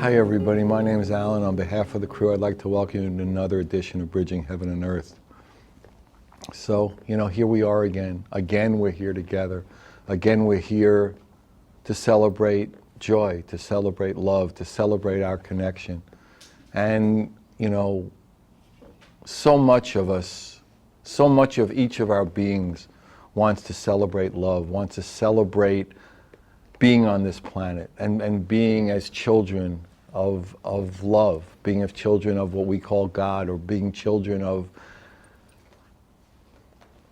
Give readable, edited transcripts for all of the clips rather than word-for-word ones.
Hi everybody, my name is Alan. On behalf of the crew, I'd like to welcome you to another edition of Bridging Heaven and Earth. So, here we are again. Again, we're here together. Again, we're here to celebrate joy, to celebrate love, to celebrate our connection. And, so much of us, so much of each of our beings wants to celebrate love, wants to celebrate being on this planet and being as children of love, being as children of what we call God, or being children of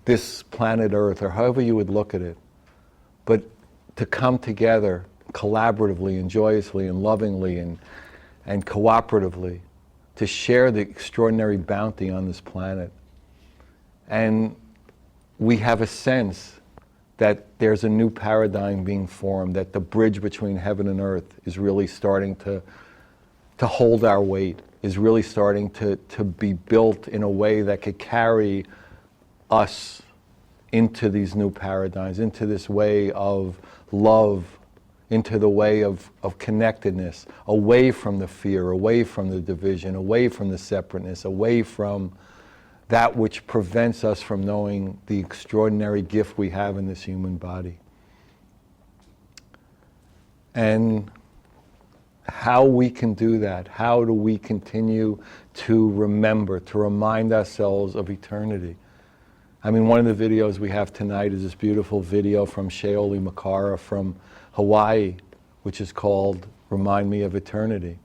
this planet Earth, or however you would look at it. But to come together collaboratively and joyously and lovingly and cooperatively to share the extraordinary bounty on this planet. And we have a sense that there's a new paradigm being formed, that the bridge between heaven and earth is really starting to hold our weight, is really starting to be built in a way that could carry us into these new paradigms, into this way of love, into the way of connectedness, away from the fear, away from the division, away from the separateness, away from that which prevents us from knowing the extraordinary gift we have in this human body. And how we can do that, how do we continue to remember, to remind ourselves of eternity? I mean, one of the videos we have tonight is this beautiful video from Makara from Hawaii, which is called Remind Me of Eternity.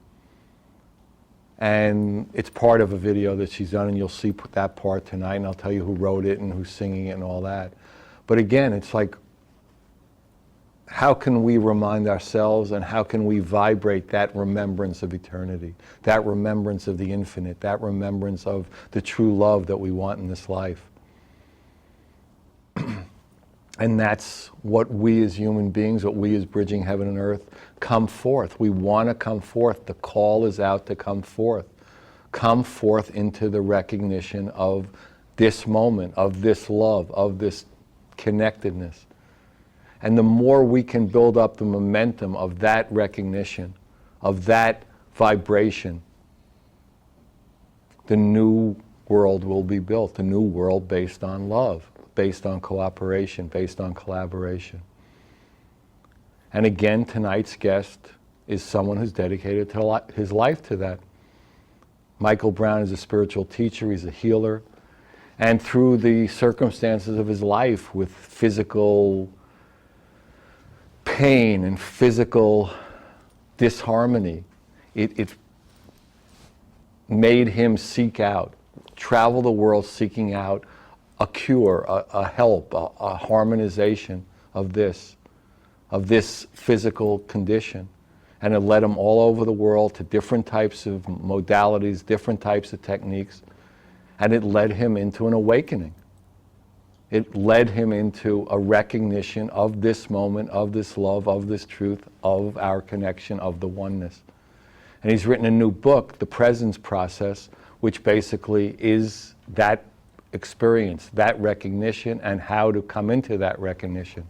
And it's part of a video that she's done, and you'll see that part tonight, and I'll tell you who wrote it and who's singing it and all that. But again, it's like, how can we remind ourselves, and how can we vibrate that remembrance of eternity, that remembrance of the infinite, that remembrance of the true love that we want in this life? And that's what we as human beings, what we as Bridging Heaven and Earth, come forth. We want to come forth. The call is out to come forth. Come forth into the recognition of this moment, of this love, of this connectedness. And the more we can build up the momentum of that recognition, of that vibration, the new world will be built, the new world based on love, based on cooperation, based on collaboration. And again, tonight's guest is someone who's dedicated his life to that. Michael Brown is a spiritual teacher, he's a healer, and through the circumstances of his life with physical pain and physical disharmony, it made him seek out, travel the world seeking out a cure, a help, a harmonization of this, of this physical condition. And it led him all over the world to different types of modalities, different types of techniques, and it led him into an awakening. It led him into a recognition of this moment, of this love, of this truth, of our connection, of the oneness. And he's written a new book, The Presence Process, which basically is that experience, that recognition, and how to come into that recognition.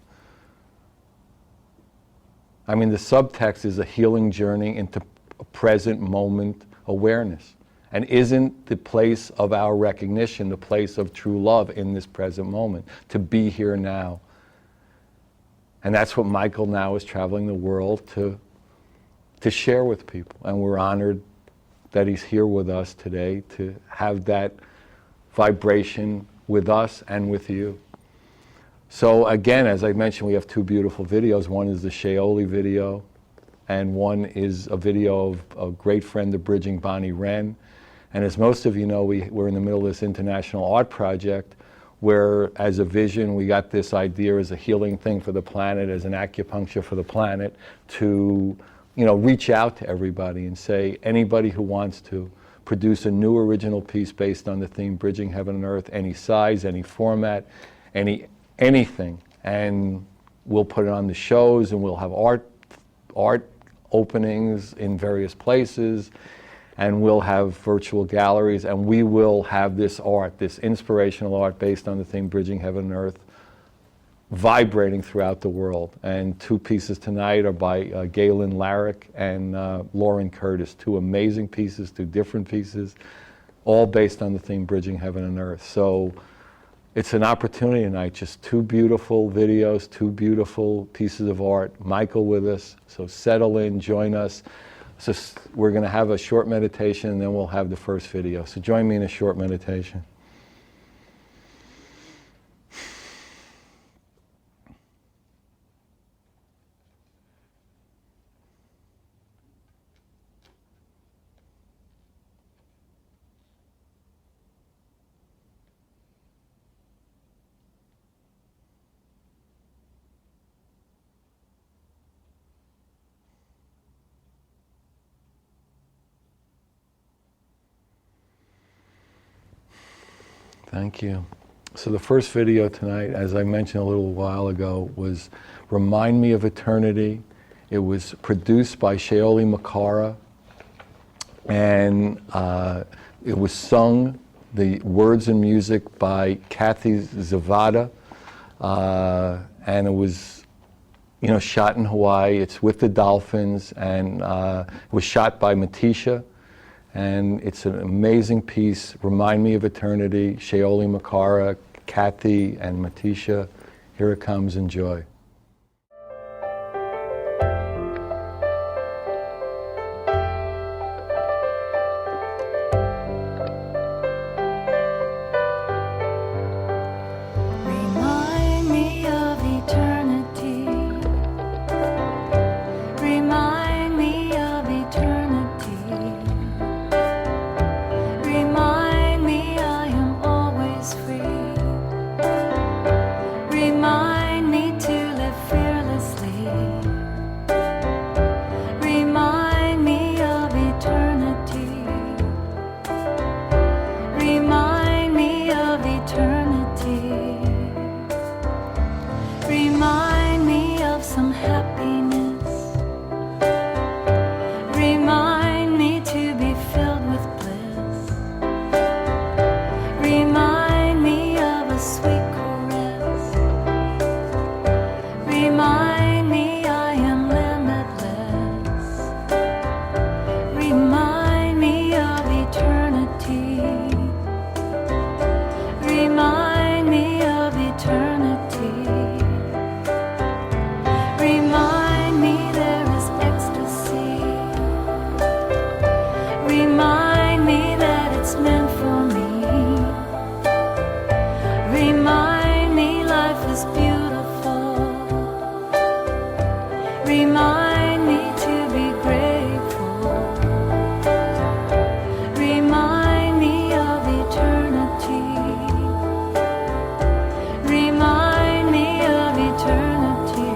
I mean, the subtext is a healing journey into a present moment awareness. And isn't the place of our recognition the place of true love in this present moment, to be here now? And that's what Michael now is traveling the world to share with people. And we're honored that he's here with us today to have that vibration with us and with you. So again, as I mentioned, we have two beautiful videos. One is the Shaoli video, and one is a video of a great friend of Bridging, Bonnie Wren. And as most of you know, we're in the middle of this international art project where, as a vision, we got this idea as a healing thing for the planet, as an acupuncture for the planet, to reach out to everybody and say, anybody who wants to produce a new original piece based on the theme Bridging Heaven and Earth, any size, any format, anything, and we'll put it on the shows, and we'll have art openings in various places, and we'll have virtual galleries, and we will have this art, this inspirational art based on the theme Bridging Heaven and Earth, vibrating throughout the world. And two pieces tonight are by Galen Larrick and Lauren Curtis, two amazing pieces, two different pieces, all based on the theme Bridging Heaven and Earth. So it's an opportunity tonight, just two beautiful videos, two beautiful pieces of art, Michael with us, so settle in, join us. So we're going to have a short meditation, and then we'll have the first video. So join me in a short meditation. Thank you. So the first video tonight, as I mentioned a little while ago, was Remind Me of Eternity. It was produced by Shaoli Makara, and it was sung, the words and music, by Kathy Zavada, and it was shot in Hawaii. It's with the dolphins, and it was shot by Matisha. And it's an amazing piece, Remind Me of Eternity, Shaoli Makara, Kathy, and Matisha. Here it comes, enjoy. Remind me of eternity. Remind me of eternity. Remind me I am always free. Remind me to live fearlessly. Remind me of eternity. Remind me of eternity. Remind me of some happiness. Remind me to be filled with bliss. Remind me of a sweet caress. Remind me I am limitless. Remind me of eternity. Remind me of eternity. Remind me there is ecstasy. Remind me that it's meant for me. Remind me life is beautiful. Remind me to be grateful. Remind me of eternity. Remind me of eternity.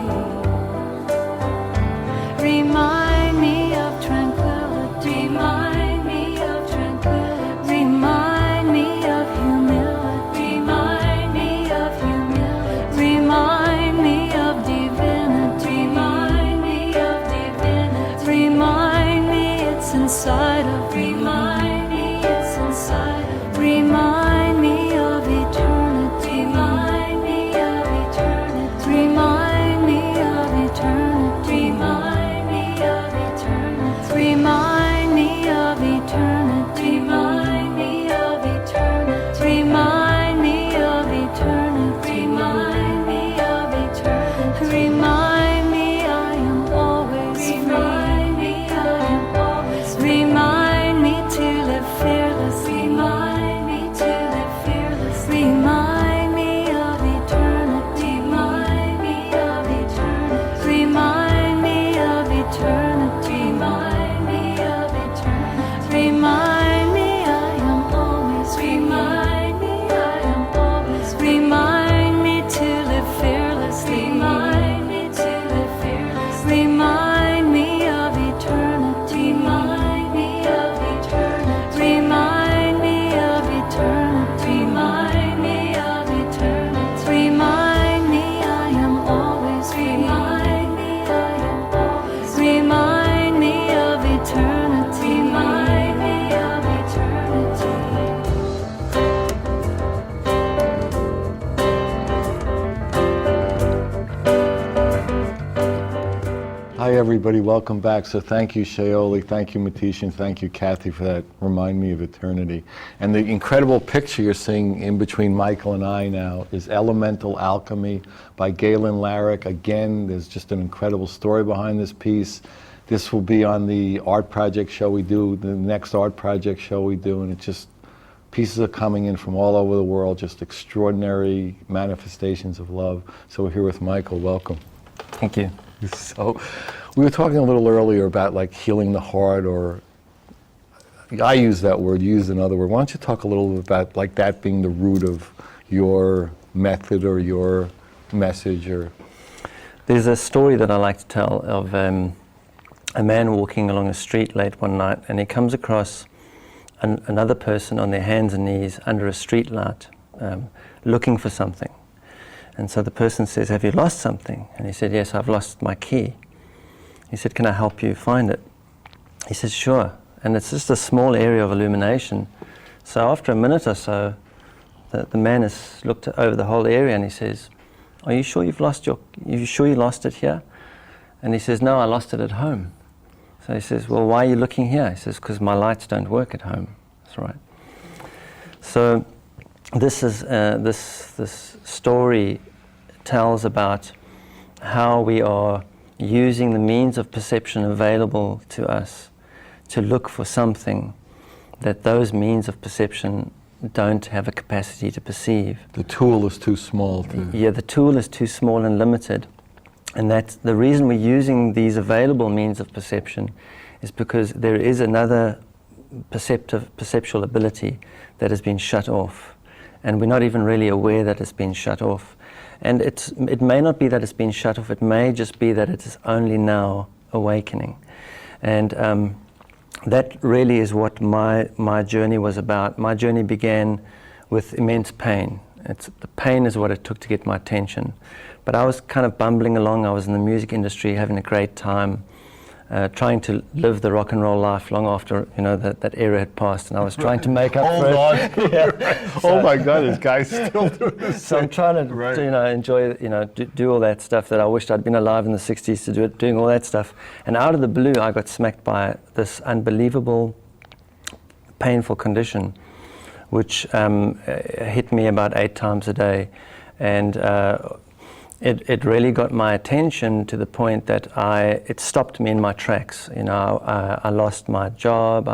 inside of me. Remind me it's inside of me. Remind me of eternity. Remind me of eternity. Remind me of eternity. Remind me of eternity. Remind me of eternity. Remind me of eternity. Remind me of eternity. Remind me of eternity. Remind me I am always free. Remind me I am always free. Remind me to live fearlessly. Remind me to live fearlessly. Remind me of eternity. Remind me of eternity. Remind me of eternity. Remind me of eternity. Remind me I am always. Remind me I am always. Remind me to live fearlessly. Remind me to live fearlessly. Remind me of eternity. Remind me of eternity. Remind me of eternity. Remind me of eternity. Remind me I am always. Remind me I am always. Remind me of eternity. Remind me of eternity. Hi everybody, welcome back. So thank you Shayoli, thank you Matish, and thank you Kathy for that Remind Me of Eternity. And the incredible picture you're seeing in between Michael and I now is Elemental Alchemy by Galen Larrick. Again, there's just an incredible story behind this piece. This will be on the art project show we do, the next art project show we do, and it's just pieces are coming in from all over the world, just extraordinary manifestations of love. So we're here with Michael, welcome. Thank you. So, we were talking a little earlier about like healing the heart, or I use that word, you use another word. Why don't you talk a little bit about like that being the root of your method or your message? Or There's a story that I like to tell of a man walking along a street late one night, and he comes across another person on their hands and knees under a street light, looking for something. And so the person says, "Have you lost something?" And he said, "Yes, I've lost my key." He said, "Can I help you find it?" He says, "Sure." And it's just a small area of illumination. So after a minute or so, the man has looked over the whole area, and he says, "Are you sure you lost it here?" And he says, "No, I lost it at home." So he says, "Well, why are you looking here?" He says, "Because my lights don't work at home." That's right. So this is this story tells about how we are using the means of perception available to us to look for something that those means of perception don't have a capacity to perceive. the tool is too small to... Yeah, the tool is too small and limited. And that's the reason we're using these available means of perception, is because there is another perceptual ability that has been shut off. And we're not even really aware that it's been shut off. And it may not be that it's been shut off, it may just be that it is only now awakening. And that really is what my journey was about. My journey began with immense pain. The pain is what it took to get my attention. But I was kind of bumbling along. I was in the music industry, having a great time, trying to live the rock and roll life long after that era had passed, and I was trying to make up for it. Hold on. Yeah. Oh my God, this guy's still doing this. So I'm trying to enjoy, do all that stuff that I wished I'd been alive in the 60s to do it, doing all that stuff. And out of the blue, I got smacked by this unbelievable, painful condition, which hit me about 8 times a day. And it really got my attention to the point that it stopped me in my tracks. I lost my job.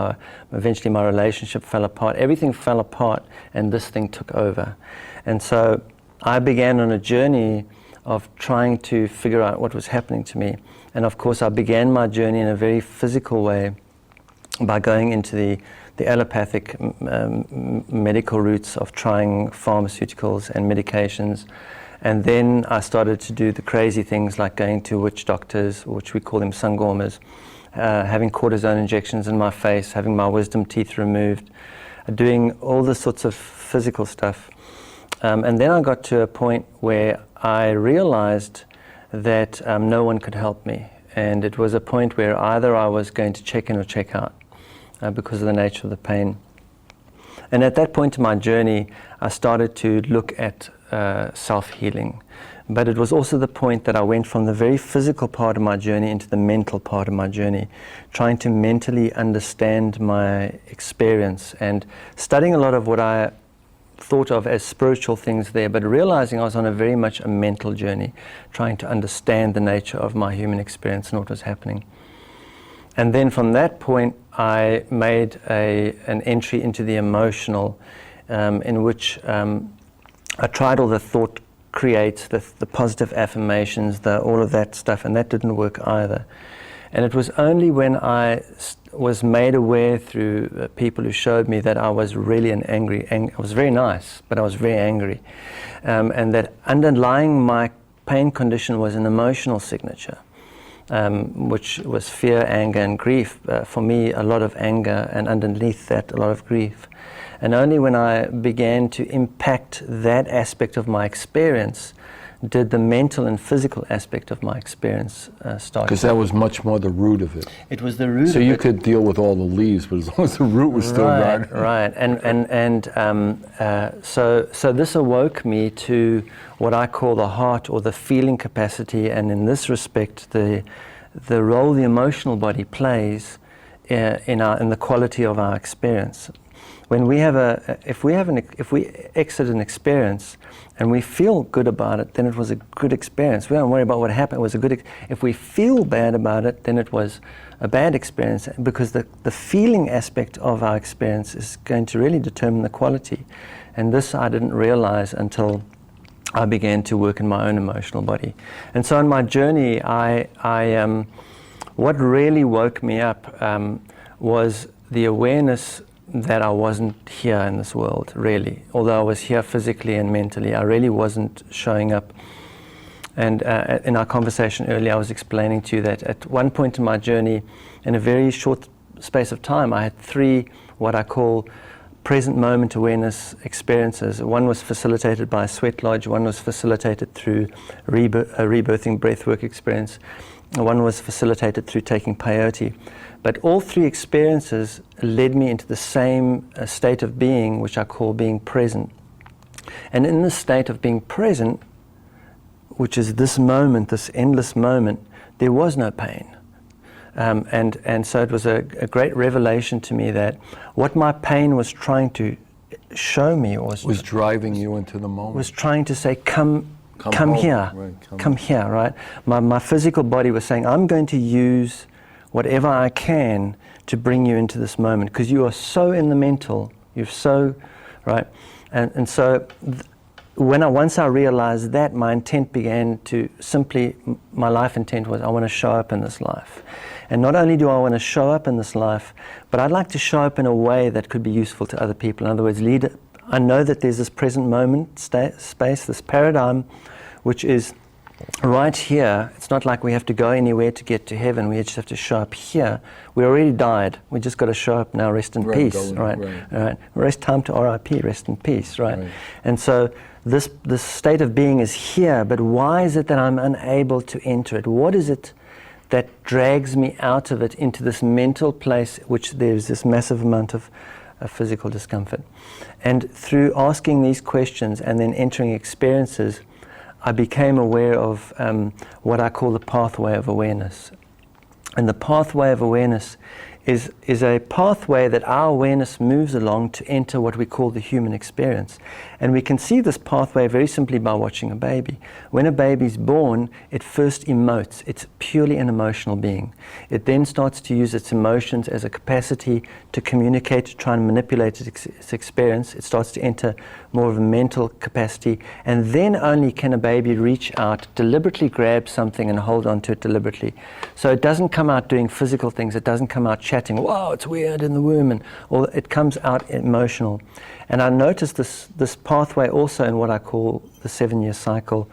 Eventually my relationship fell apart. Everything fell apart, and this thing took over. And so I began on a journey of trying to figure out what was happening to me. And of course I began my journey in a very physical way by going into the allopathic medical routes of trying pharmaceuticals and medications. And then I started to do the crazy things like going to witch doctors, which we call them sangomas, having cortisone injections in my face, having my wisdom teeth removed, doing all this sorts of physical stuff. And then I got to a point where I realized that no one could help me. And it was a point where either I was going to check in or check out. because of the nature of the pain. And at that point in my journey, I started to look at self-healing. But it was also the point that I went from the very physical part of my journey into the mental part of my journey, trying to mentally understand my experience and studying a lot of what I thought of as spiritual things there, but realizing I was on a very much a mental journey, trying to understand the nature of my human experience and what was happening. And then from that point, I made an entry into the emotional, in which I tried all the thought creates, the positive affirmations, all of that stuff, and that didn't work either. And it was only when I was made aware through people who showed me that I was really I was very nice, but I was very angry. And that underlying my pain condition was an emotional signature, which was fear, anger, and grief. For me, a lot of anger, and underneath that, a lot of grief. And only when I began to impact that aspect of my experience did the mental and physical aspect of my experience start. Because that was much more the root of it. It was the root so of it. you could deal with all the leaves, but as long as the root was still gone. Right. So this awoke me to what I call the heart or the feeling capacity, and in this respect, the role the emotional body plays in the quality of our experience. When we have if we exit an experience and we feel good about it, then it was a good experience. We don't worry about what happened. It was a good. If we feel bad about it, then it was a bad experience, because the feeling aspect of our experience is going to really determine the quality. And this I didn't realize until I began to work in my own emotional body. And so on my journey, what really woke me up was the awareness that I wasn't here in this world, really. Although I was here physically and mentally, I really wasn't showing up. And in our conversation earlier, I was explaining to you that at one point in my journey, in a very short space of time, I had 3 what I call present moment awareness experiences. One was facilitated by a sweat lodge, one was facilitated through a rebirthing breathwork experience, one was facilitated through taking peyote. But all 3 experiences led me into the same state of being, which I call being present. And in this state of being present, which is this moment, this endless moment, there was no pain. And so it was a great revelation to me that what my pain was trying to show me was driving you into the moment. Was trying to say, come here, right, come here, right? My physical body was saying, I'm going to use whatever I can to bring you into this moment, because you are so in the mental, you're so, right? And so once I realized that, my intent began to my life intent was, I want to show up in this life. And not only do I want to show up in this life, but I'd like to show up in a way that could be useful to other people. In other words, I know that there's this present moment space, this paradigm, which is right here. It's not like we have to go anywhere to get to heaven. We just have to show up here. We already died. We just got to show up now, rest in peace, right? Rest time to RIP, rest in peace, right? And so this state of being is here, but why is it that I'm unable to enter it? What is it that drags me out of it into this mental place, which there's this massive amount of physical discomfort? And through asking these questions and then entering experiences, I became aware of what I call the pathway of awareness. And the pathway of awareness is a pathway that our awareness moves along to enter what we call the human experience. And we can see this pathway very simply by watching a baby. When a baby's born, it first emotes. It's purely an emotional being. It then starts to use its emotions as a capacity to communicate, to try and manipulate its experience. It starts to enter more of a mental capacity, and then only can a baby reach out, deliberately grab something and hold on to it deliberately. So it doesn't come out doing physical things. It doesn't come out chatting, wow, it's weird in the womb, or it comes out emotional. And I noticed this pathway also in what I call the 7-year cycle.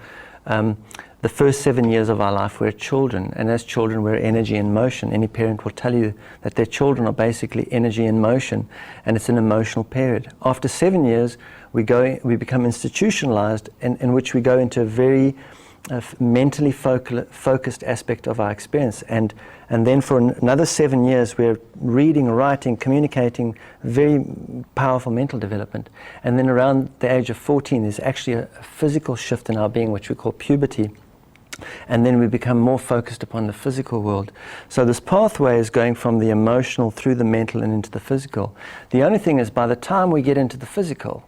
The first 7 years of our life, we're children, and as children, we're energy in motion. Any parent will tell you that their children are basically energy in motion, and it's an emotional period. After 7 years, we become institutionalized, in which we go into a very mentally focused aspect of our experience. And then for another 7 years, we're reading, writing, communicating, very powerful mental development. And then around the age of 14, there's actually a physical shift in our being, which we call puberty. And then we become more focused upon the physical world. So this pathway is going from the emotional through the mental and into the physical. The only thing is, by the time we get into the physical,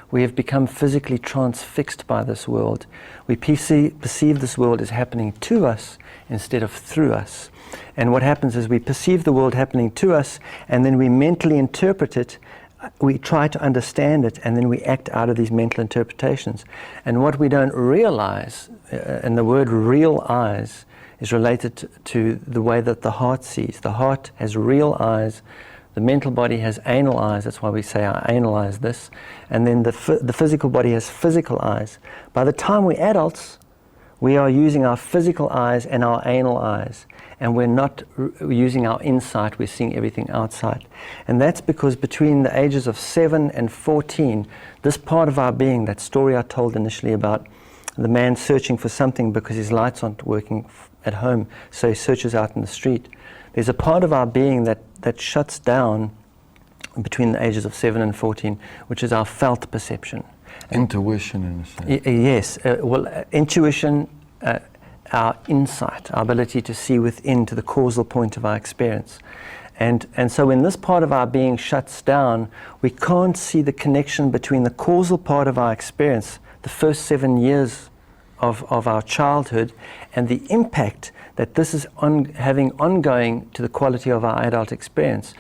we have become physically transfixed by this world. We perceive this world as happening to us instead of through us. And what happens is we perceive the world happening to us, and then we mentally interpret it. We try to understand it, and then we act out of these mental interpretations. And what we don't realize, and the word real eyes is related to the way that the heart sees. The heart has real eyes. The mental body has anal eyes. That's why we say I analyze this. And then the physical body has physical eyes. By the time we're adults, we are using our physical eyes and our anal eyes. And we're not using our insight, we're seeing everything outside. And that's because between the ages of 7 and 14, this part of our being, that story I told initially about the man searching for something because his lights aren't working at home, so he searches out in the street. There's a part of our being that shuts down between the ages of 7 and 14, which is our felt perception. Intuition, in a sense. Yes. Intuition, our insight, our ability to see within to the causal point of our experience. And so when this part of our being shuts down, we can't see the connection between the causal part of our experience, the first 7 years of our childhood, and the impact that this is having ongoing to the quality of our adult experience.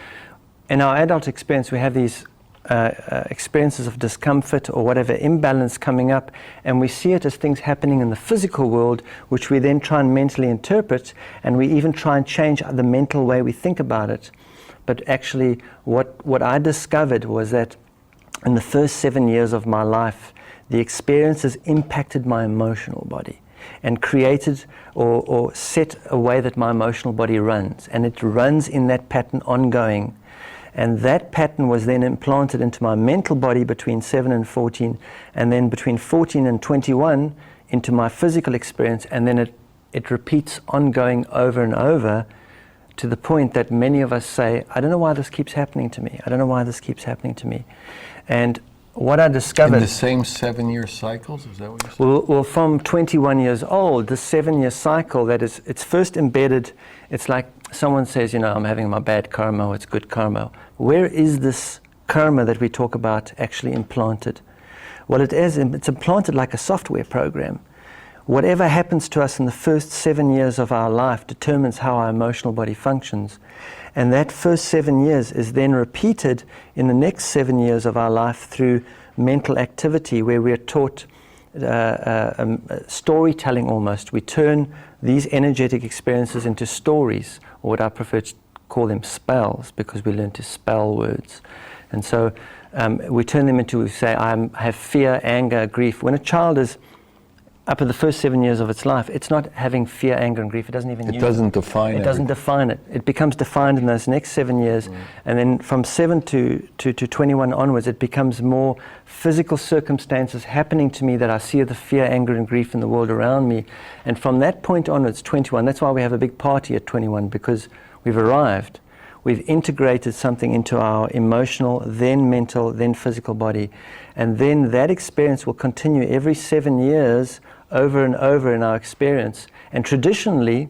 In our adult experience, we have these experiences of discomfort or whatever imbalance coming up, and we see it as things happening in the physical world, which we then try and mentally interpret, and we even try and change the mental way we think about it. But actually what I discovered was that in the first 7 years of my life, the experiences impacted my emotional body and created or set a way that my emotional body runs, and it runs in that pattern ongoing. And that pattern was then implanted into my mental body between 7 and 14, and then between 14 and 21 into my physical experience, and then it repeats ongoing over and over, to the point that many of us say, I don't know why this keeps happening to me. I don't know why this keeps happening to me. And what I discovered... In the same 7-year cycles? Is that what you're saying? Well, from 21 years old, the 7-year cycle, that is, it's first embedded. It's like someone says, I'm having my bad karma, or it's good karma. Where is this karma that we talk about actually implanted? Well, it's implanted like a software program. Whatever happens to us in the first 7 years of our life determines how our emotional body functions. And that first 7 years is then repeated in the next 7 years of our life through mental activity, where we are taught storytelling almost. We turn these energetic experiences into stories, or what I prefer to call them spells, because we learn to spell words. And so we turn them into, we say, I have fear, anger, grief. When a child is up in the first 7 years of its life, it's not having fear, anger, and grief. It doesn't even use it. It doesn't define it. It doesn't define it. It becomes defined in those next 7 years. And then from 7 to 21 onwards, it becomes more physical circumstances happening to me that I see the fear, anger, and grief in the world around me. And from that point onwards, 21, that's why we have a big party at 21, because we've arrived. We've integrated something into our emotional, then mental, then physical body. And then that experience will continue every 7 years, over and over in our experience. And traditionally,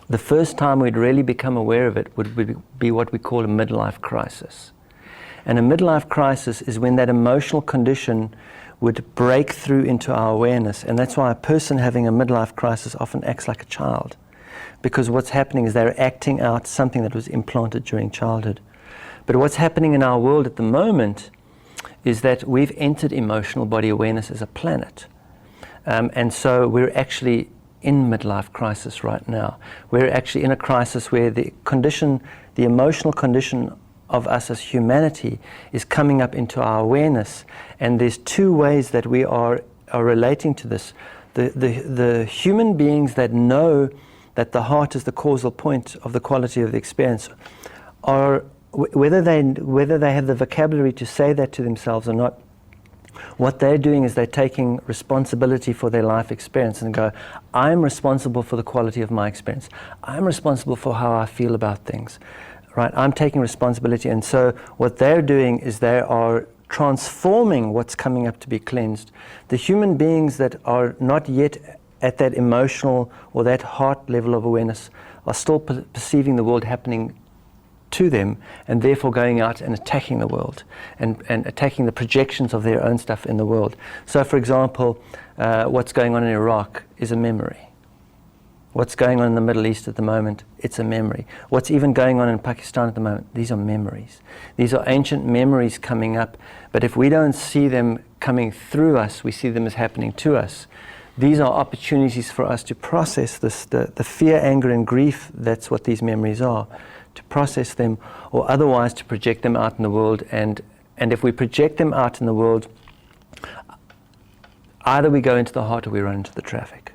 the first time we'd really become aware of it would be what we call a midlife crisis. And a midlife crisis is when that emotional condition would break through into our awareness. And that's why a person having a midlife crisis often acts like a child, because what's happening is they're acting out something that was implanted during childhood. But what's happening in our world at the moment is that we've entered emotional body awareness as a planet. And so we're actually in midlife crisis right now. We're actually in a crisis where the emotional condition of us as humanity is coming up into our awareness. And there's two ways that we are relating to this. The human beings that know that the heart is the causal point of the quality of the experience are, whether they have the vocabulary to say that to themselves or not, What they're doing is they're taking responsibility for their life experience and go, I'm responsible for the quality of my experience. I'm responsible for how I feel about things. Right? I'm taking responsibility. And so what they're doing is they are transforming what's coming up to be cleansed. The human beings that are not yet at that emotional or that heart level of awareness are still perceiving the world happening to them, and therefore going out and attacking the world and attacking the projections of their own stuff in the world. So for example, what's going on in Iraq is a memory. What's going on in the Middle East at the moment, it's a memory. What's even going on in Pakistan at the moment, these are memories. These are ancient memories coming up, but if we don't see them coming through us, we see them as happening to us. These are opportunities for us to process this, the fear, anger, and grief. That's what these memories are, to process them, or otherwise to project them out in the world. And if we project them out in the world, either we go into the heart or we run into the traffic.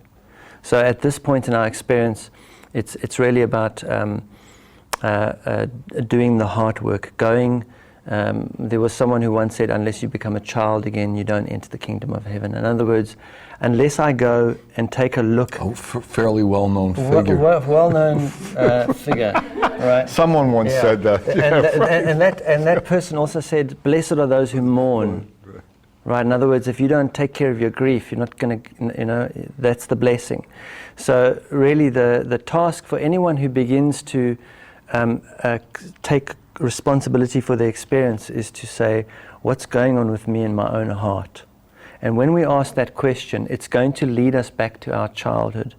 So at this point in our experience, it's really about doing the heart work. There was someone who once said, unless you become a child again, you don't enter the kingdom of heaven. In other words, unless I go and take a look... Oh, fairly well-known figure. Well-known figure, right? Someone once said that. And that person also said, blessed are those who mourn. Right? In other words, if you don't take care of your grief, you're not going to, that's the blessing. So really the task for anyone who begins to take responsibility for their experience is to say, what's going on with me in my own heart? And when we ask that question, it's going to lead us back to our childhood.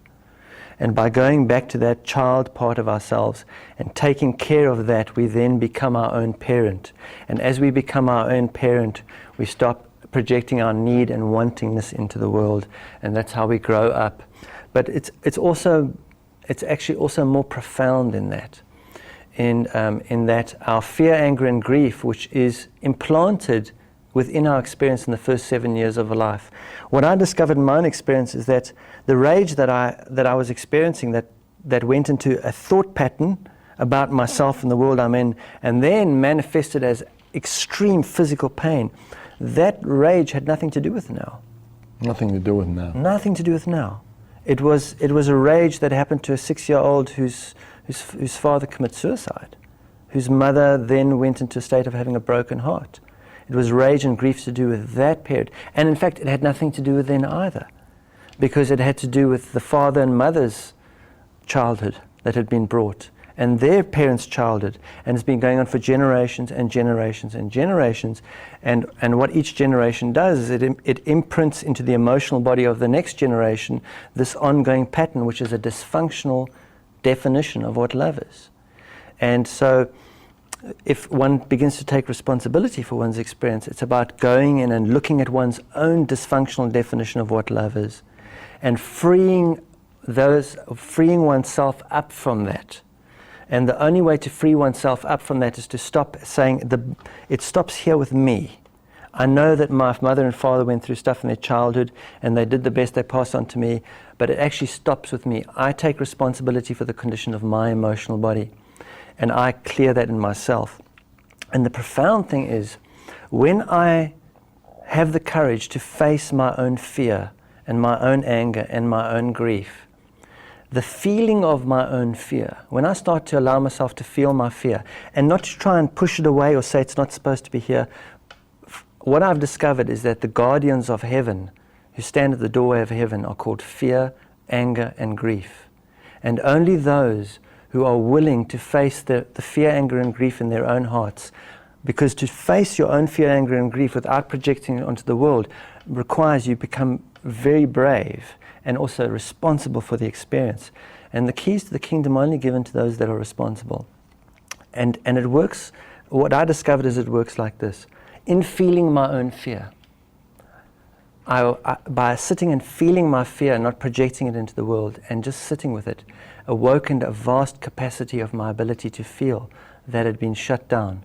And by going back to that child part of ourselves and taking care of that, we then become our own parent. And as we become our own parent, we stop projecting our need and wantingness into the world, and that's how we grow up. But it's actually also more profound in that, in that our fear, anger, and grief, which is implanted within our experience in the first 7 years of a life. What I discovered in my own experience is that the rage that I was experiencing, that went into a thought pattern about myself and the world I'm in, and then manifested as extreme physical pain. That rage had nothing to do with now. Nothing to do with now. Nothing to do with now. It was a rage that happened to a 6-year-old whose father committed suicide, whose mother then went into a state of having a broken heart. It was rage and grief to do with that period. And in fact, it had nothing to do with then either, because it had to do with the father and mother's childhood that had been brought, and their parents' childhood, and it's been going on for generations and generations and generations. And what each generation does is it imprints into the emotional body of the next generation this ongoing pattern, which is a dysfunctional definition of what love is. And so if one begins to take responsibility for one's experience, it's about going in and looking at one's own dysfunctional definition of what love is, and freeing oneself up from that. And the only way to free oneself up from that is to stop saying, it stops here with me. I know that my mother and father went through stuff in their childhood and they did the best they passed on to me, but it actually stops with me. I take responsibility for the condition of my emotional body, and I clear that in myself. And the profound thing is, when I have the courage to face my own fear and my own anger and my own grief, the feeling of my own fear, when I start to allow myself to feel my fear and not to try and push it away or say it's not supposed to be here, what I've discovered is that the guardians of heaven who stand at the doorway of heaven are called fear, anger, and grief. And only those who are willing to face the fear, anger, and grief in their own hearts, because to face your own fear, anger, and grief without projecting it onto the world requires you become very brave and also responsible for the experience. And the keys to the kingdom are only given to those that are responsible. And it works, what I discovered is it works like this. In feeling my own fear, by sitting and feeling my fear, not projecting it into the world, and just sitting with it, awokened a vast capacity of my ability to feel that had been shut down.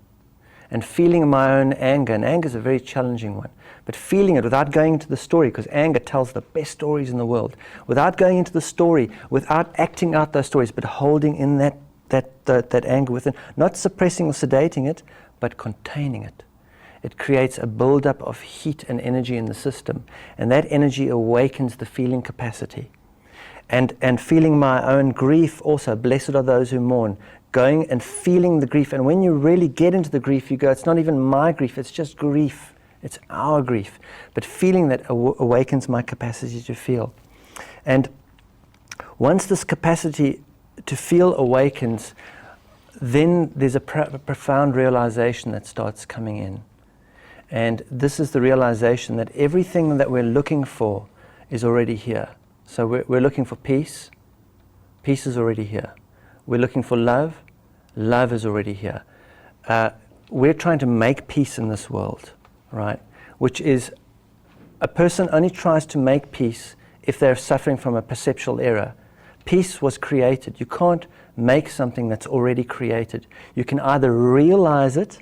And feeling my own anger, and anger is a very challenging one, but feeling it without going into the story, because anger tells the best stories in the world, without going into the story, without acting out those stories, but holding in that anger within, not suppressing or sedating it, but containing it. it creates a buildup of heat and energy in the system, and that energy awakens the feeling capacity. And feeling my own grief also, blessed are those who mourn, going and feeling the grief. And when you really get into the grief, you go, it's not even my grief, it's just grief. It's our grief. But feeling that awakens my capacity to feel. And once this capacity to feel awakens, then there's a profound realization that starts coming in. And this is the realization that everything that we're looking for is already here. So we're looking for peace. Peace is already here. We're looking for love. Love is already here. We're trying to make peace in this world, right? Which is, a person only tries to make peace if they're suffering from a perceptual error. Peace was created. You can't make something that's already created. You can either realize it,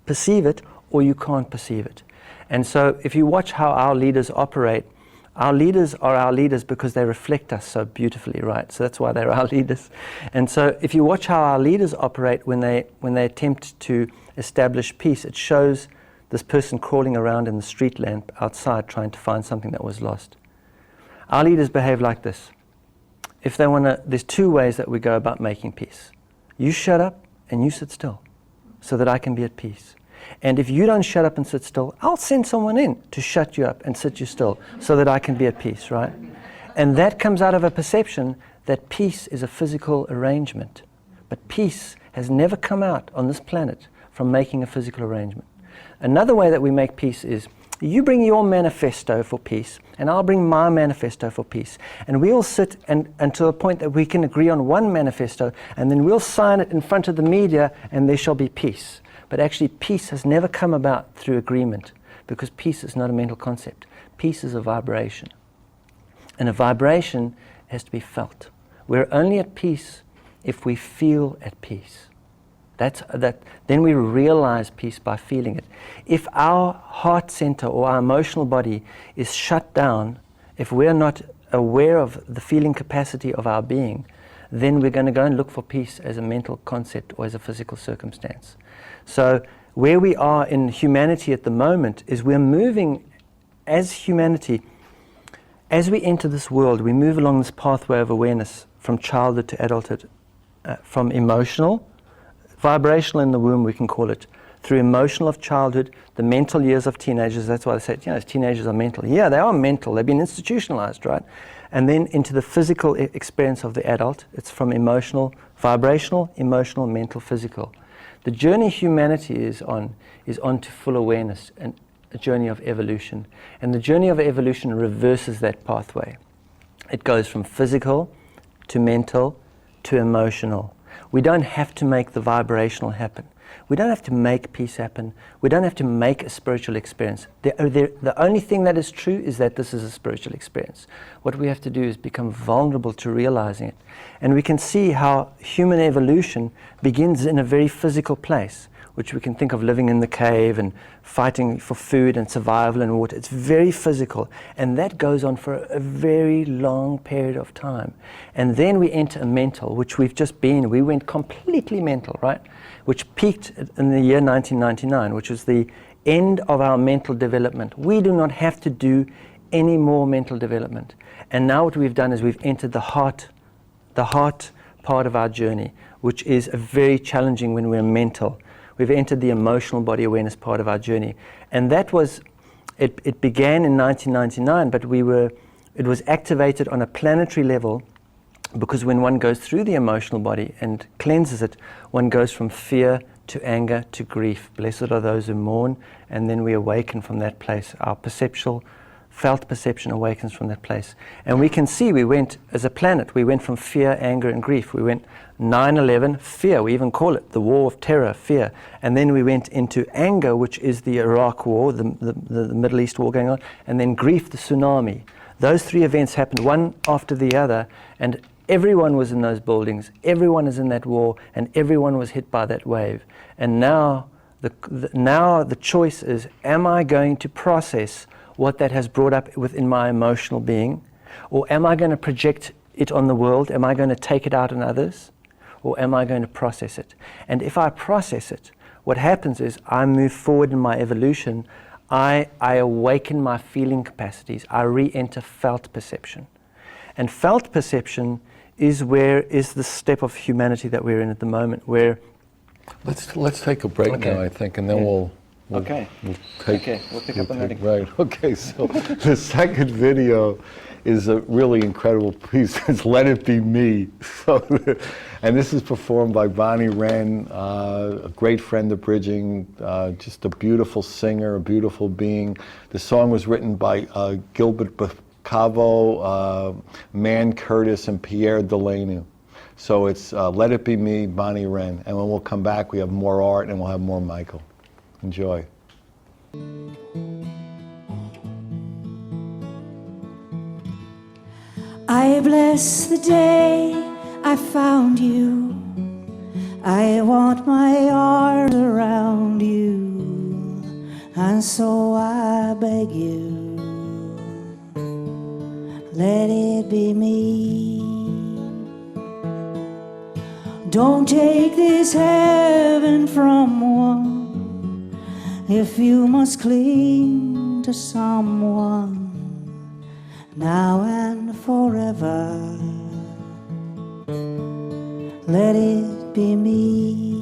perceive it, or you can't perceive it. And so if you watch how our leaders operate, our leaders are our leaders because they reflect us so beautifully, right? So that's why they're our leaders. And so if you watch how our leaders operate when they attempt to establish peace, it shows this person crawling around in the street lamp outside trying to find something that was lost. Our leaders behave like this. If they want to, there's two ways that we go about making peace. You shut up and you sit still so that I can be at peace. And if you don't shut up and sit still, I'll send someone in to shut you up and sit you still so that I can be at peace, right? And that comes out of a perception that peace is a physical arrangement. But peace has never come out on this planet from making a physical arrangement. Another way that we make peace is, you bring your manifesto for peace, and I'll bring my manifesto for peace. And we'll sit until a point that we can agree on one manifesto, and then we'll sign it in front of the media, and there shall be peace. But actually, peace has never come about through agreement, because peace is not a mental concept. Peace is a vibration. And a vibration has to be felt. We're only at peace if we feel at peace. Then we realize peace by feeling it. If our heart center or our emotional body is shut down, if we're not aware of the feeling capacity of our being, then we're going to go and look for peace as a mental concept or as a physical circumstance. So where we are in humanity at the moment is we're moving as humanity. As we enter this world, we move along this pathway of awareness from childhood to adulthood, from emotional, vibrational in the womb, we can call it, through emotional of childhood, the mental years of teenagers. That's why they say, teenagers are mental. Yeah, they are mental. They've been institutionalized, right? And then into the physical experience of the adult. It's from emotional, vibrational, emotional, mental, physical. The journey humanity is on to full awareness and a journey of evolution. And the journey of evolution reverses that pathway. It goes from physical to mental to emotional. We don't have to make the vibrational happen. We don't have to make peace happen. We don't have to make a spiritual experience. The only thing that is true is that this is a spiritual experience. What we have to do is become vulnerable to realizing it. And we can see how human evolution begins in a very physical place, which we can think of living in the cave and fighting for food and survival and water. It's very physical. And that goes on for a very long period of time. And then we enter a mental, which we've just been. We went completely mental, right? Which peaked in the year 1999, which was the end of our mental development. We do not have to do any more mental development. And now what we've done is we've entered the heart part of our journey, which is a very challenging when we're mental. We've entered the emotional body awareness part of our journey. And that was, it began in 1999, but it was activated on a planetary level, because when one goes through the emotional body and cleanses it, one goes from fear to anger to grief. Blessed are those who mourn, and then we awaken from that place. Our felt perception awakens from that place. And we can see we went, as a planet, we went from fear, anger, and grief. We went 9/11, fear, we even call it the war of terror, fear. And then we went into anger, which is the Iraq war, the Middle East war going on, and then grief, the tsunami. Those three events happened one after the other, and everyone was in those buildings, everyone is in that war, and everyone was hit by that wave. And now the choice is, am I going to process what that has brought up within my emotional being? Or am I going to project it on the world? Am I going to take it out on others? Or am I going to process it? And if I process it, what happens is I move forward in my evolution. I awaken my feeling capacities. I re-enter felt perception. And felt perception is the step of humanity that we're in at the moment, where... Let's take a break now, I think, and then we'll take... we'll pick up on that again. Right, okay, so the second video is a really incredible piece. It's Let It Be Me. So, and this is performed by Wren, a great friend of Bridging, just a beautiful singer, a beautiful being. The song was written by Gilbert Bacavo, Man Curtis, and Pierre Delaney. So it's Let It Be Me, Wren. And when we'll come back, we have more art and we'll have more Michael. Enjoy. I bless the day I found you. I want my arms around you, and so I beg you, let it be me. Don't take this heaven from one if you must cling to someone now and forever. Let it be me.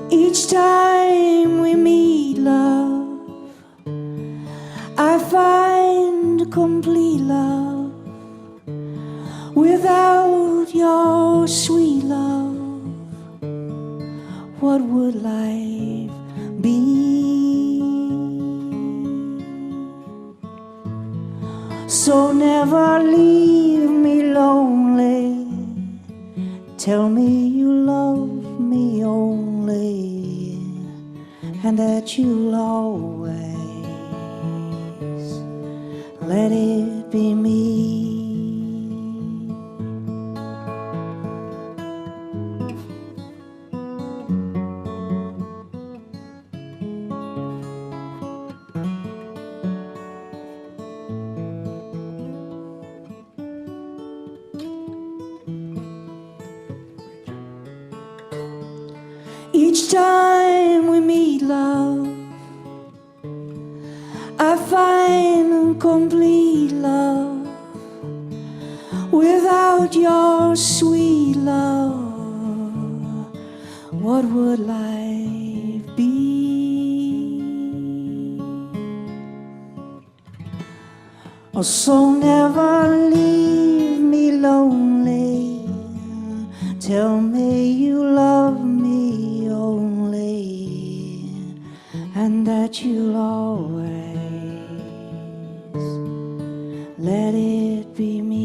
Each time we meet, love, I find complete love. Without your sweet love, what would life be? So never leave me lonely. Tell me you love me only, and that you'll always let it be me. Each time we meet, love, I find complete love. Without your sweet love, what would life be? Oh, so never leave me lonely. Tell me you love me only, and that you'll always let it be me,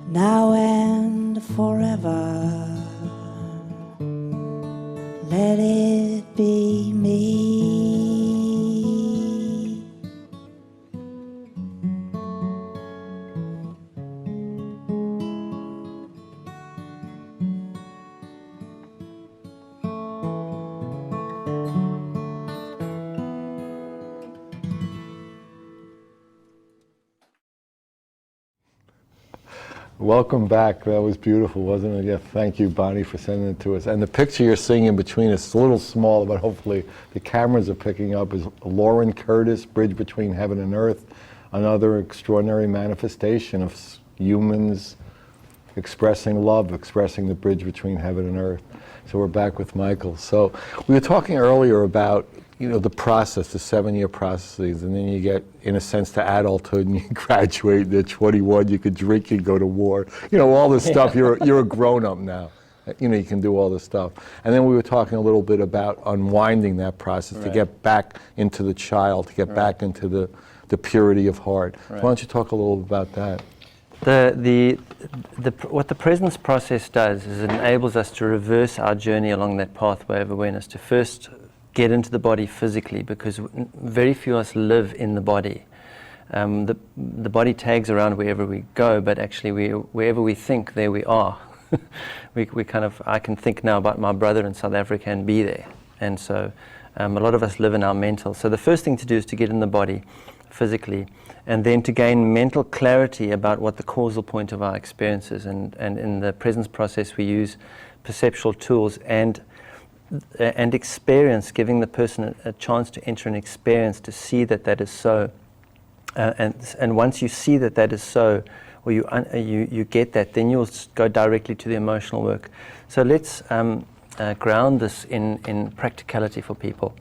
now and forever. Let it be me. Welcome back. That was beautiful, wasn't it? Yeah, thank you, Bonnie, for sending it to us. And the picture you're seeing in between, it's a little small, but hopefully the cameras are picking up, is Lauren Curtis, Bridge Between Heaven and Earth, another extraordinary manifestation of humans expressing love, expressing the bridge between heaven and earth. So we're back with Michael. So we were talking earlier about, you know, the process, the 7-year processes, and then you get, in a sense, to adulthood, and you graduate, and at 21, you could drink and go to war. You know, all this stuff, you're a grown-up now. You know, you can do all this stuff. And then we were talking a little bit about unwinding that process to get back into the child, to get back into the purity of heart. So why don't you talk a little bit about that? What the presence process does is it enables us to reverse our journey along that pathway of awareness, to first get into the body physically, because very few of us live in the body. The body tags around wherever we go, but actually wherever we think, there we are. I can think now about my brother in South Africa and be there. And so a lot of us live in our mental. So the first thing to do is to get in the body. physically, and then to gain mental clarity about what the causal point of our experience is. And in the presence process, we use perceptual tools and experience, giving the person a chance to enter an experience to see that that is so. And once you see that that is so, or you get that, then you'll go directly to the emotional work. So let's ground this in practicality for people.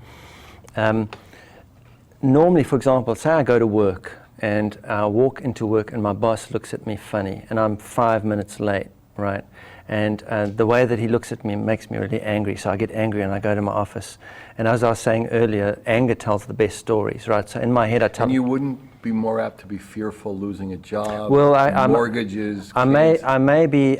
Normally, for example, say I go to work and I walk into work and my boss looks at me funny and I'm 5 minutes late, right? And the way that he looks at me makes me really angry. So I get angry and I go to my office. And as I was saying earlier, anger tells the best stories, right? So in my head I tell... And you wouldn't be more apt to be fearful losing a job, well, mortgages, I may be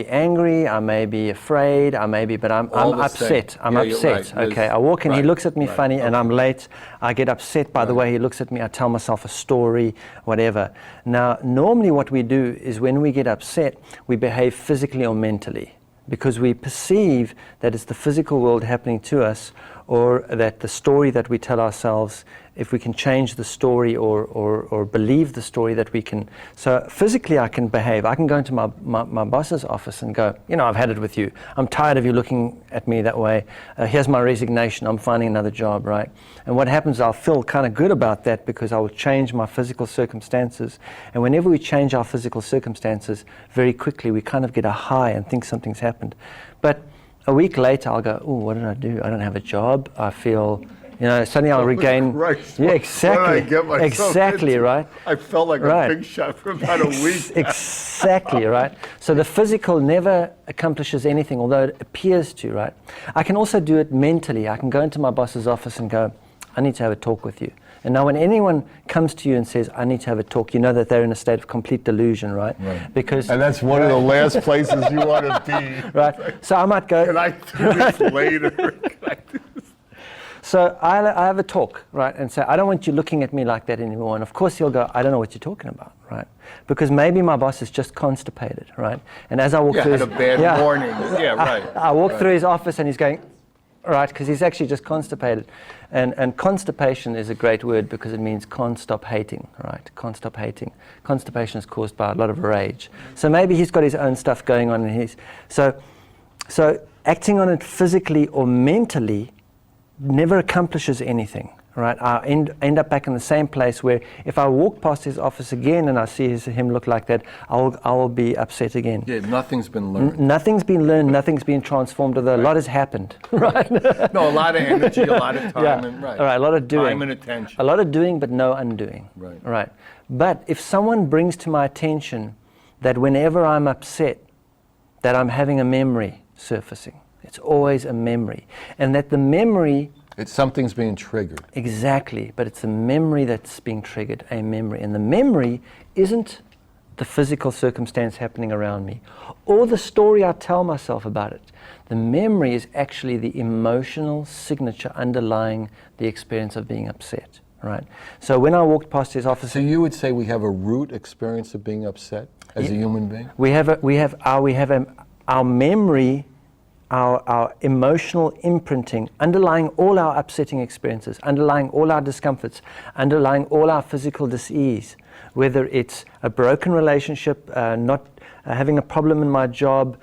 angry, I may be afraid, but I'm upset. I'm upset. Right. Okay, I walk in, he looks at me funny, and okay. I'm late. I get upset by the way he looks at me. I tell myself a story, whatever. Now, normally what we do is when we get upset, we behave physically or mentally, because we perceive that it's the physical world happening to us, or that the story that we tell ourselves, if we can change the story or believe the story, that we can. So physically I can behave. I can go into my boss's office and go, I've had it with you. I'm tired of you looking at me that way. Here's my resignation. I'm finding another job, right? And what happens, I'll feel kind of good about that because I will change my physical circumstances. And whenever we change our physical circumstances, very quickly we kind of get a high and think something's happened. But a week later I'll go, what did I do? I don't have a job. I feel... suddenly I'll regain. Christ, yeah, exactly. What did I get myself exactly, into? right? I felt like a big shot for about a week. Exactly, right? So the physical never accomplishes anything, although it appears to, right? I can also do it mentally. I can go into my boss's office and go, I need to have a talk with you. And now when anyone comes to you and says, I need to have a talk, you know that they're in a state of complete delusion, right? Because and that's one of the last places you want to be. Right. So I might go... Can I do this later? Can I do this? So I have a talk, right, and say, I don't want you looking at me like that anymore. And of course he'll go, I don't know what you're talking about, right? Because maybe my boss is just constipated, right? And as I walk through had a bad morning. Yeah, right. I walk through his office and he's going, right, because he's actually just constipated. And constipation is a great word because it means can't stop hating, right? Can't stop hating. Constipation is caused by a lot of rage. So maybe he's got his own stuff going on, and so acting on it physically or mentally never accomplishes anything, right? I end up back in the same place where if I walk past his office again and I see him look like that, I will be upset again. Yeah, nothing's been learned. Nothing's been learned, nothing's been transformed, although a lot has happened, right? No, a lot of energy, a lot of time, and All right, a lot of doing. Time and attention. A lot of doing, but no undoing. Right. But if someone brings to my attention that whenever I'm upset, that I'm having a memory surfacing, it's always a memory. And that the memory... Something's being triggered. Exactly, but it's a memory that's being triggered, a memory. And the memory isn't the physical circumstance happening around me, or the story I tell myself about it. The memory is actually the emotional signature underlying the experience of being upset, right? So when I walked past his office... So you would say we have a root experience of being upset as a human being? We have our memory... Our emotional imprinting, underlying all our upsetting experiences, underlying all our discomforts, underlying all our physical dis-ease, whether it's a broken relationship, not having a problem in my job,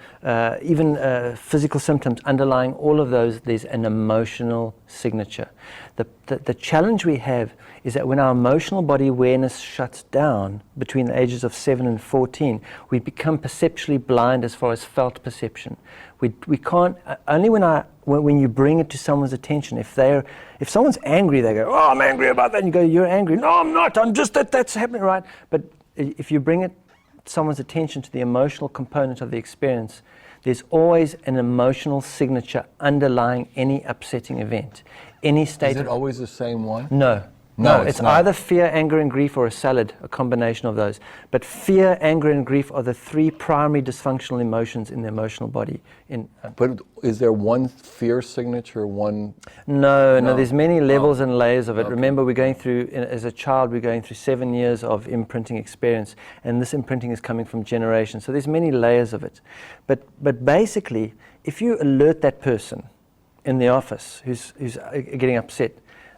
even physical symptoms, underlying all of those, there's an emotional signature. The challenge we have is that when our emotional body awareness shuts down between the ages of 7 and 14, we become perceptually blind as far as felt perception. We can't, only when you bring it to someone's attention, if someone's angry, they go, I'm angry about that, and you go, you're angry. No, I'm not, I'm just that's happening, right? But if you bring someone's attention to the emotional component of the experience, there's always an emotional signature underlying any upsetting event. Any state. Is it always the same one? No, it's either fear, anger, and grief, or a salad, a combination of those. But fear, anger, and grief are the three primary dysfunctional emotions in the emotional body. But is there one fear signature, one? No, there's many levels and layers of it. Okay. Remember, we're going through, as a child, we're going through 7 years of imprinting experience, and this imprinting is coming from generations. So there's many layers of it. But basically, if you alert that person in the office who's getting upset,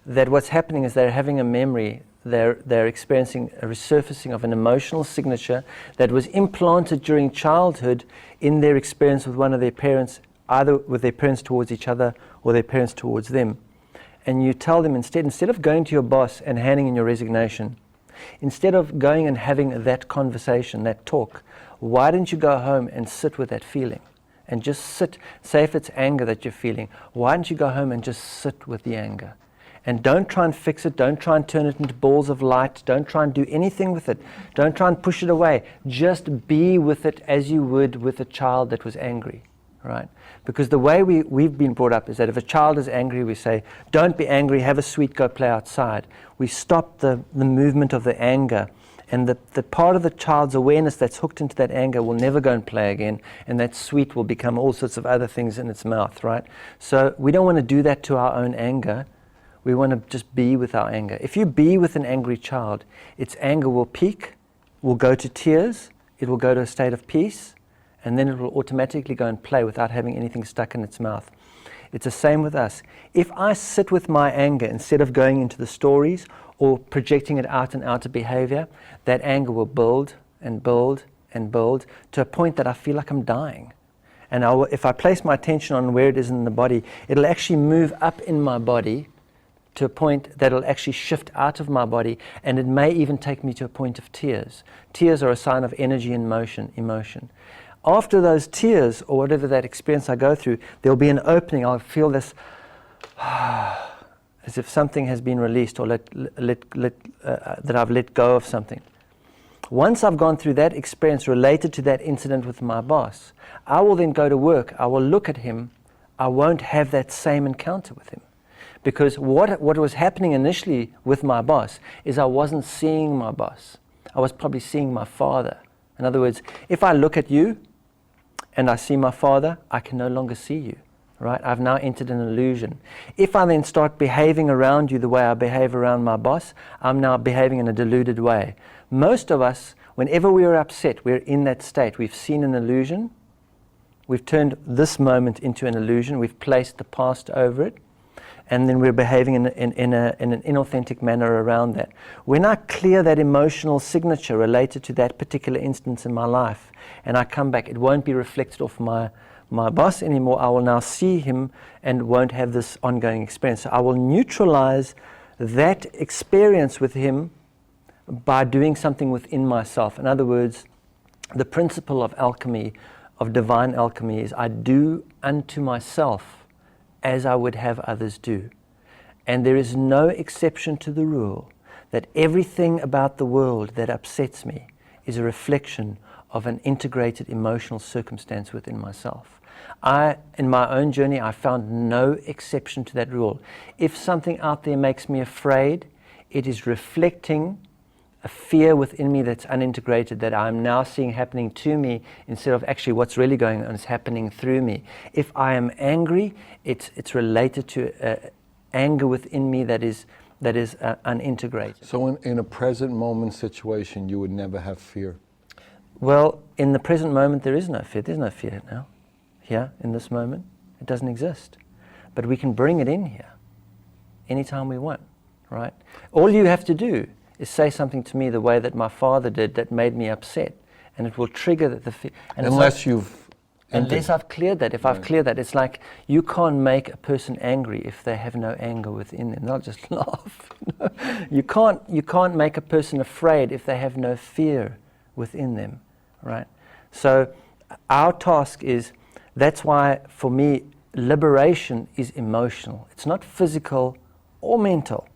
that what's happening is they're having a memory they're experiencing a resurfacing of an emotional signature that was implanted during childhood in their experience with one of their parents, either with their parents towards each other or their parents towards them. And you tell them instead of going to your boss and handing in your resignation, instead of going and having that conversation, that talk, why don't you go home and sit with that feeling? And just sit, say if it's anger that you're feeling, why don't you go home and just sit with the anger? And don't try and fix it, don't try and turn it into balls of light, don't try and do anything with it, don't try and push it away. Just be with it as you would with a child that was angry, right? Because the way we've been brought up is that if a child is angry, we say, don't be angry, have a sweet, go play outside. We stop the movement of the anger, and the part of the child's awareness that's hooked into that anger will never go and play again, and that sweet will become all sorts of other things in its mouth, right? So we don't want to do that to our own anger. We want to just be with our anger. If you be with an angry child, its anger will peak, will go to tears, it will go to a state of peace, and then it will automatically go and play without having anything stuck in its mouth. It's the same with us. If I sit with my anger instead of going into the stories or projecting it out and out of behavior, that anger will build and build and build to a point that I feel like I'm dying. And if I place my attention on where it is in the body, it'll actually move up in my body to a point that it'll actually shift out of my body, and it may even take me to a point of tears. Tears are a sign of energy and motion, emotion. After those tears, or whatever that experience I go through, there'll be an opening. I'll feel this, as if something has been released, or that I've let go of something. Once I've gone through that experience related to that incident with my boss, I will then go to work. I will look at him. I won't have that same encounter with him. Because what was happening initially with my boss is I wasn't seeing my boss. I was probably seeing my father. In other words, if I look at you and I see my father, I can no longer see you, right? I've now entered an illusion. If I then start behaving around you the way I behave around my boss, I'm now behaving in a deluded way. Most of us, whenever we are upset, we're in that state. We've seen an illusion. We've turned this moment into an illusion. We've placed the past over it. And then we're behaving in an inauthentic manner around that. When I clear that emotional signature related to that particular instance in my life, and I come back, it won't be reflected off my boss anymore. I will now see him and won't have this ongoing experience. So I will neutralize that experience with him by doing something within myself. In other words, the principle of alchemy, of divine alchemy, is I do unto myself as I would have others do. And there is no exception to the rule that everything about the world that upsets me is a reflection of an integrated emotional circumstance within myself. In my own journey, I found no exception to that rule. If something out there makes me afraid, it is reflecting a fear within me that's unintegrated, that I'm now seeing happening to me instead of actually what's really going on is happening through me. If I am angry, it's related to anger within me that is unintegrated. So in a present moment situation, you would never have fear? Well, in the present moment, there is no fear. There's no fear now. Here, in this moment, it doesn't exist. But we can bring it in here anytime we want, right? All you have to do is say something to me the way that my father did that made me upset, and it will trigger the fear. Unless I've cleared that. If I've cleared that, it's like you can't make a person angry if they have no anger within them. They'll just laugh. You can't make a person afraid if they have no fear within them, right? So our task is, that's why for me, liberation is emotional. It's not physical or mental.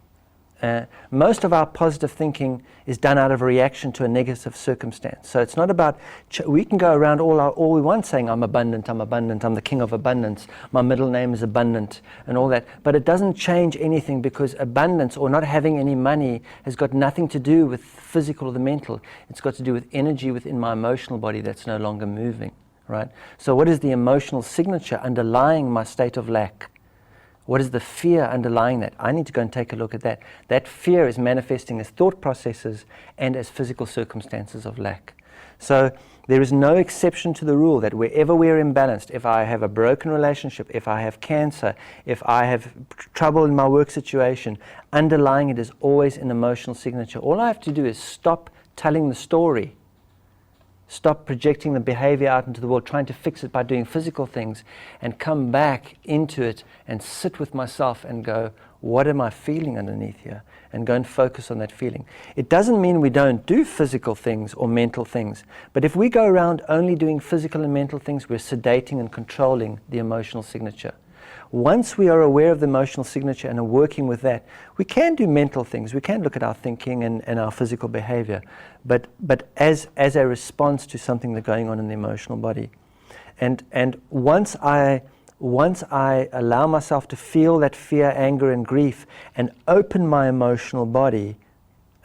Most of our positive thinking is done out of a reaction to a negative circumstance. So it's not about, we can go around all we want saying, I'm abundant, I'm the king of abundance, my middle name is abundant, and all that. But it doesn't change anything, because abundance or not having any money has got nothing to do with physical or the mental. It's got to do with energy within my emotional body that's no longer moving, right? So what is the emotional signature underlying my state of lack? What is the fear underlying that? I need to go and take a look at that. That fear is manifesting as thought processes and as physical circumstances of lack. So there is no exception to the rule that wherever we're imbalanced, if I have a broken relationship, if I have cancer, if I have trouble in my work situation, underlying it is always an emotional signature. All I have to do is stop telling the story, stop projecting the behavior out into the world, trying to fix it by doing physical things, and come back into it and sit with myself and go, what am I feeling underneath here? And go and focus on that feeling. It doesn't mean we don't do physical things or mental things, but if we go around only doing physical and mental things, we're sedating and controlling the emotional signature. Once we are aware of the emotional signature and are working with that, we can do mental things. We can look at our thinking and our physical behavior, but as a response to something that's going on in the emotional body. And once I allow myself to feel that fear, anger, and grief and open my emotional body,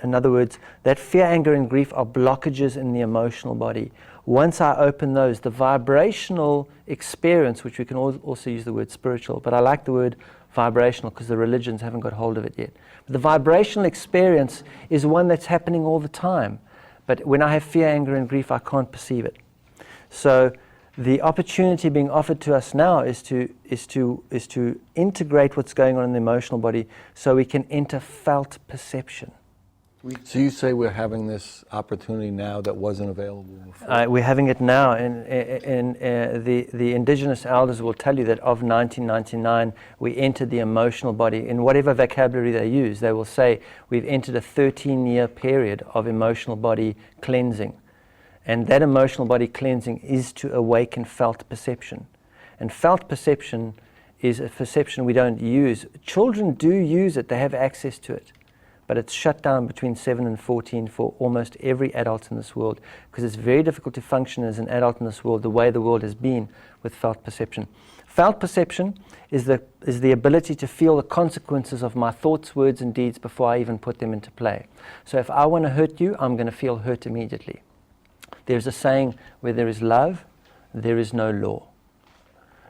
in other words, that fear, anger, and grief are blockages in the emotional body. Once I open those, the vibrational experience, which we can also use the word spiritual, but I like the word vibrational because the religions haven't got hold of it yet. But the vibrational experience is one that's happening all the time. But when I have fear, anger, and grief, I can't perceive it. So the opportunity being offered to us now is to integrate what's going on in the emotional body so we can enter felt perception. So you say we're having this opportunity now that wasn't available before? We're having it now, and the indigenous elders will tell you that of 1999 we entered the emotional body. In whatever vocabulary they use, they will say we've entered a 13-year period of emotional body cleansing. And that emotional body cleansing is to awaken felt perception. And felt perception is a perception we don't use. Children do use it, they have access to it. But it's shut down between 7 and 14 for almost every adult in this world, because it's very difficult to function as an adult in this world the way the world has been with felt perception. Felt perception is the ability to feel the consequences of my thoughts, words, and deeds before I even put them into play. So if I want to hurt you, I'm going to feel hurt immediately. There's a saying, where there is love, there is no law.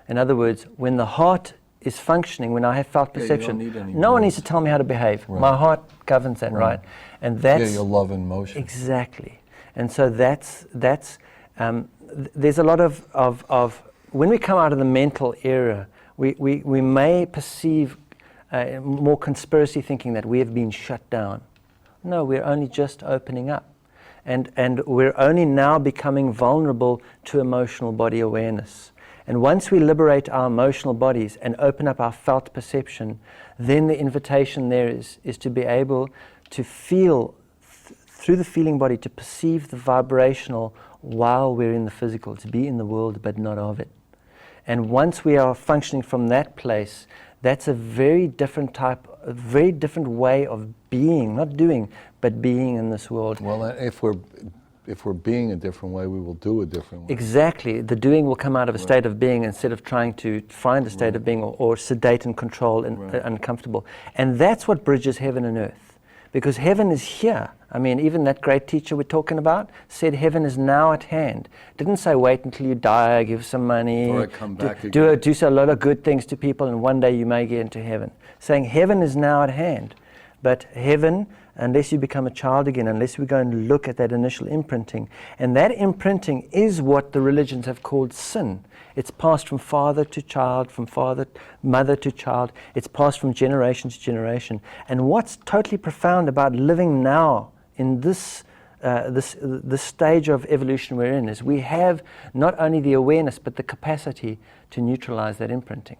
In other words, when the heart is functioning, when I have felt perception, no one needs to tell me how to behave. Right. My heart governs that, right? And that's your love and motion. Exactly. And so that's there's a lot of when we come out of the mental era, we may perceive more conspiracy thinking that we have been shut down. No, we're only just opening up. And we're only now becoming vulnerable to emotional body awareness. And once we liberate our emotional bodies and open up our felt perception, then the invitation there is to be able to feel, through the feeling body, to perceive the vibrational while we're in the physical, to be in the world but not of it. And once we are functioning from that place, that's a very different way of being, not doing, but being in this world. Well, if we're being a different way, we will do a different way. Exactly. The doing will come out of a state of being instead of trying to find a state of being or sedate and control and uncomfortable. And that's what bridges heaven and earth. Because heaven is here. I mean, even that great teacher we're talking about said heaven is now at hand. Didn't say wait until you die, give some money, or come back do a lot of good things to people, and one day you may get into heaven. Saying heaven is now at hand. But heaven, unless you become a child again, unless we go and look at that initial imprinting, and that imprinting is what the religions have called sin. It's passed from father to child, from mother to child. It's passed from generation to generation. And what's totally profound about living now in this stage of evolution we're in is we have not only the awareness but the capacity to neutralize that imprinting.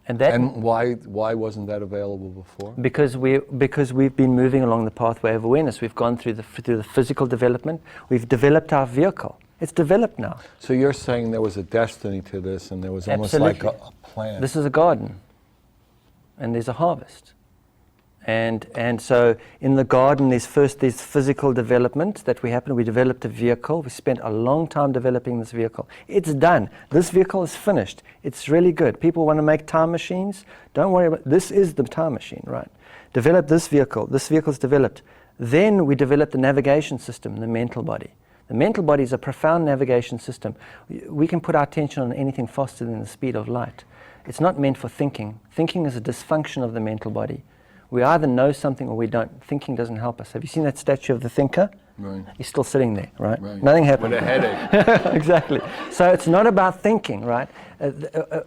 And why wasn't that available before? Because we've been moving along the pathway of awareness. We've gone through the physical development. We've developed our vehicle. It's developed now. So you're saying there was a destiny to this, and there was almost Absolutely. like a plan. This is a garden, and there's a harvest. And so in the garden, there's physical development that we happen. We developed a vehicle. We spent a long time developing this vehicle. It's done. This vehicle is finished. It's really good. People want to make time machines. Don't worry about this. Is the time machine, right? Develop this vehicle. This vehicle's developed. Then we developed the navigation system, the mental body. The mental body is a profound navigation system. We can put our attention on anything faster than the speed of light. It's not meant for thinking. Thinking is a dysfunction of the mental body. We either know something or we don't. Thinking doesn't help us. Have you seen that statue of the thinker? Right. You're still sitting there, right? Right. Nothing happened. With a headache. Exactly. So it's not about thinking, right?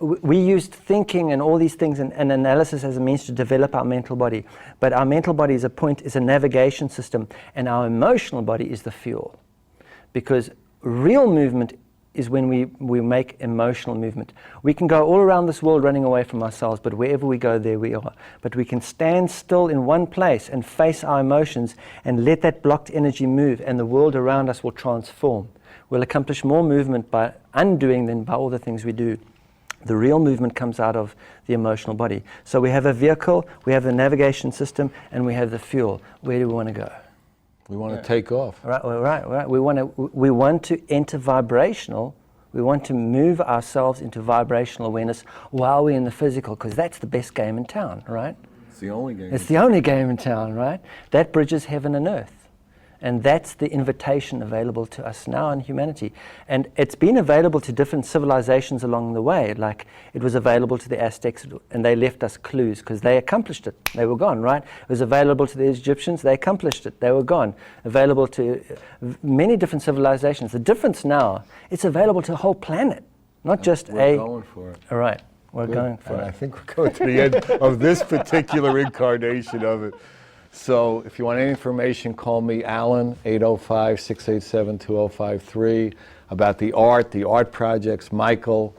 We used thinking and all these things and analysis as a means to develop our mental body. But our mental body is a navigation system, and our emotional body is the fuel. Because real movement is when we make emotional movement. We can go all around this world running away from ourselves, but wherever we go, there we are. But we can stand still in one place and face our emotions and let that blocked energy move, and the world around us will transform. We'll accomplish more movement by undoing than by all the things we do. The real movement comes out of the emotional body. So we have a vehicle, we have the navigation system, and we have the fuel. Where do we want to go? We want to take off. Right. We want to enter vibrational. We want to move ourselves into vibrational awareness while we're in the physical, because that's the best game in town, right? It's the only game. It's the only game in town, right? That bridges heaven and earth. And that's the invitation available to us now in humanity. And it's been available to different civilizations along the way. Like it was available to the Aztecs, and they left us clues because they accomplished it. They were gone, right? It was available to the Egyptians. They accomplished it. They were gone. Available to many different civilizations. The difference now, it's available to a whole planet, not just We're going for it. All right. We're Good. going for And it. I think we're going to the end of this particular incarnation of it. So if you want any information, call me, Alan, 805-687-2053, about the art projects, Michael.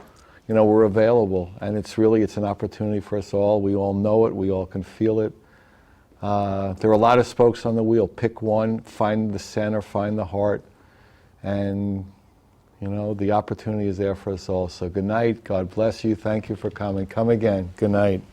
You know, we're available. And it's an opportunity for us all. We all know it. We all can feel it. There are a lot of spokes on the wheel. Pick one, find the center, find the heart. And, you know, the opportunity is there for us all. So good night. God bless you. Thank you for coming. Come again. Good night.